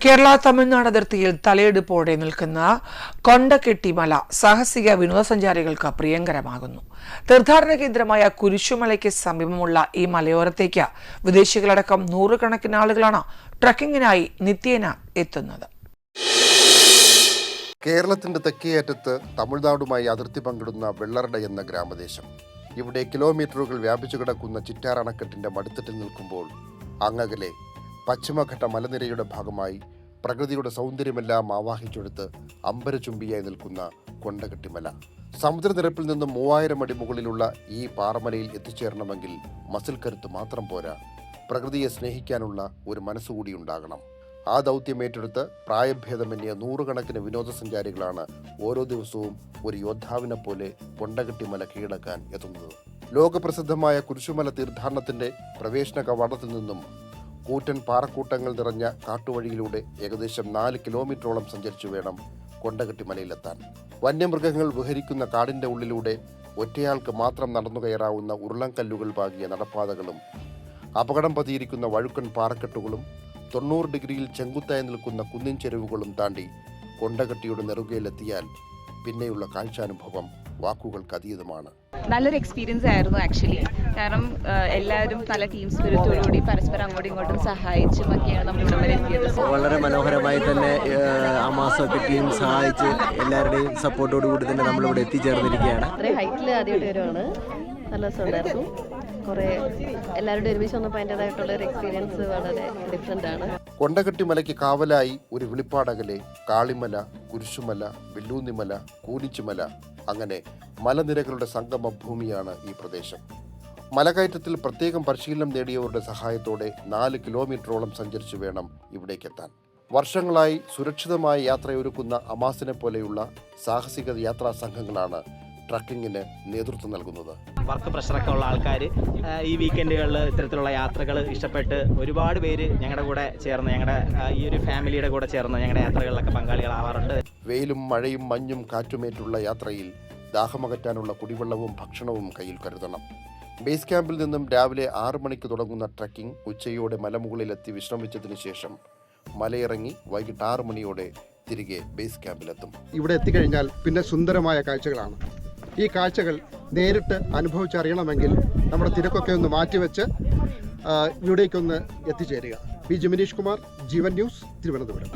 കേരള തമിഴ്നാട് അതിർത്തിയിൽ തലയെടുപ്പോടെ നിൽക്കുന്ന കൊണ്ടകെട്ടിമല സാഹസിക വിനോദസഞ്ചാരികൾക്ക് പ്രിയങ്കരമാകുന്നു. തീർത്ഥാടന കേന്ദ്രമായ കുരിശുമലയ്ക്ക് സമീപമുള്ള ഈ മലയോരത്തേക്ക് വിദേശികളടക്കം നൂറുകണക്കിന് ആളുകളാണ് ട്രക്കിങ്ങിനായി നിത്യേന എത്തുന്നത്. കേരളത്തിന്റെ തെക്കേയറ്റത്ത് തമിഴ്നാടുമായി അതിർത്തി പങ്കിടുന്ന വെള്ളറട എന്ന ഗ്രാമദേശം. ഇവിടെ കിലോമീറ്ററുകൾ വ്യാപിച്ചു കിടക്കുന്ന ചിറ്റാർ അണക്കെട്ടിന്റെ മടിത്തട്ടിൽ നിൽക്കുമ്പോൾ അങ്ങകലെ പശ്ചിമഘട്ട മലനിരയുടെ ഭാഗമായി പ്രകൃതിയുടെ സൗന്ദര്യമെല്ലാം ആവാഹിച്ചെടുത്ത് അമ്പരചുംബിയായി നിൽക്കുന്ന കൊണ്ടകെട്ടിമല. സമുദ്രനിരപ്പിൽ നിന്നും 3000 അടി മുകളിലുള്ള ഈ പാറമലയിൽ എത്തിച്ചേരണമെങ്കിൽ മസിൽ കരുത്ത് മാത്രം പോരാ, പ്രകൃതിയെ സ്നേഹിക്കാനുള്ള ഒരു മനസ്സുകൂടി ഉണ്ടാകണം. ആ ദൗത്യമേറ്റെടുത്ത് പ്രായഭേദമന്യേ നൂറുകണക്കിന് വിനോദസഞ്ചാരികളാണ് ഓരോ ദിവസവും ഒരു യോദ്ധാവിനെ പോലെ കൊണ്ടകെട്ടിമല കീഴടക്കാൻ എത്തുന്നത്. ലോകപ്രസിദ്ധമായ കുരിശുമല തീർത്ഥാടനത്തിന്റെ പ്രവേശന കവാടത്തിൽ നിന്നും കൂറ്റൻ പാറക്കൂട്ടങ്ങൾ നിറഞ്ഞ കാട്ടുവഴിയിലൂടെ ഏകദേശം 4 കിലോമീറ്ററോളം സഞ്ചരിച്ചു വേണം കൊണ്ടകെട്ടിമലയിലെത്താൻ. വന്യമൃഗങ്ങൾ വിഹരിക്കുന്ന കാടിന്റെ ഉള്ളിലൂടെ ഒറ്റയാൾക്ക് മാത്രം നടന്നു കയറാവുന്ന ഉരുളൻകല്ലുകൾ പാകിയ നടപ്പാതകളും അപകടം പതിയിരിക്കുന്ന വഴുക്കൻ പാറക്കെട്ടുകളും 90 ഡിഗ്രിയിൽ ചെങ്കുത്തായി നിൽക്കുന്ന കുന്നിൻ ചെരുവുകളും താണ്ടി കൊണ്ടകെട്ടിയുടെ നെറുകയിലെത്തിയാൽ പിന്നെയുള്ള കാഴ്ചാനുഭവം വാക്കുകൾക്ക് അതീതമാണ്. നല്ലൊരു എക്സ്പീരിയൻസ് ആയിരുന്നു ആക്ച്വലി. കാരണം എല്ലാവരും പല ടീം സ്പിരിറ്റോടുകൂടി പരസ്പരം അങ്ങോട്ടും ഇങ്ങോട്ടും സഹായിച്ചും ഒക്കെയാണ് നമ്മൾ ഇവിടെ വരെ എത്തിയത്. വളരെ മനോഹരമായി തന്നെ ആ മാസമൊക്കെ ടീം സഹായിച്ച് എല്ലാവരുടെയും സപ്പോർട്ടോടുകൂടി തന്നെ നമ്മളിവിടെ എത്തിച്ചേർന്നിരിക്കുകയാണ്. അത്രയും ഹൈറ്റിൽ ആദ്യമായിട്ട് വരുവാണ്. നല്ല രസമുണ്ടായിരുന്നു. കുറേ എല്ലാവരുടെ ഒരുമിച്ച് വന്നപ്പോൾ അതിൻ്റെതായിട്ടുള്ള ഒരു എക്സ്പീരിയൻസ് വളരെ ഡിഫറെൻ്റ് ആണ്. കൊണ്ടകെട്ടിമലയ്ക്ക് കാവലായി ഒരു വിളിപ്പാടകലെ കാളിമല, കുരിശുമല, വില്ലൂന്നിമല, കൂനിച്ചുമല, അങ്ങനെ മലനിരകളുടെ സംഗമ ഭൂമിയാണ് ഈ പ്രദേശം. മലകയറ്റത്തിൽ പ്രത്യേകം പരിശീലനം നേടിയവരുടെ സഹായത്തോടെ 4 കിലോമീറ്ററോളം സഞ്ചരിച്ചു വേണം ഇവിടേക്കെത്താൻ. വർഷങ്ങളായി സുരക്ഷിതമായ യാത്രയൊരുക്കുന്ന അമാസിനെ പോലെയുള്ള സാഹസിക യാത്രാ സംഘങ്ങളാണ് ട്രക്കിങ്ങിന് നേതൃത്വം നൽകുന്നത്. വർക്ക് പ്രഷറൊക്കെ ഉള്ള ആൾക്കാർ ഈ വീക്കെൻഡുകളിൽ ഇത്തരത്തിലുള്ള യാത്രകൾ ഇഷ്ടപ്പെട്ട് ഒരുപാട് പേര് ഞങ്ങളുടെ കൂടെ ചേർന്ന്, ഞങ്ങളുടെ ഈ ഒരു ഫാമിലിയുടെ കൂടെ ചേർന്ന് ഞങ്ങളുടെ യാത്രകളിലൊക്കെ പങ്കാളികളാവാറുണ്ട്. വെയിലും മഴയും മഞ്ഞും കാറ്റുമേറ്റുള്ള യാത്രയിൽ ദാഹമകറ്റാനുള്ള കുടിവെള്ളവും ഭക്ഷണവും കയ്യിൽ കരുതണം. ബേസ് ക്യാമ്പിൽ നിന്നും രാവിലെ 6 മണിക്ക് തുടങ്ങുന്ന ട്രക്കിംഗ് ഉച്ചയോടെ മലമുകളിലെത്തി വിശ്രമിച്ചതിന് ശേഷം മലയിറങ്ങി വൈകിട്ട് 6 മണിയോടെ തിരികെ ബേസ് ക്യാമ്പിലെത്തും. ഇവിടെ എത്തിക്കഴിഞ്ഞാൽ പിന്നെ സുന്ദരമായ കാഴ്ചകളാണ്. ഈ കാഴ്ചകൾ നേരിട്ട് അനുഭവിച്ചറിയണമെങ്കിൽ നമ്മുടെ തിരക്കൊക്കെ ഒന്ന് മാറ്റിവെച്ച് ഇവിടേക്കൊന്ന് എത്തിച്ചേരുക. പി. ജിമിനീഷ് കുമാർ, ജീവൻ ന്യൂസ്, തിരുവനന്തപുരം.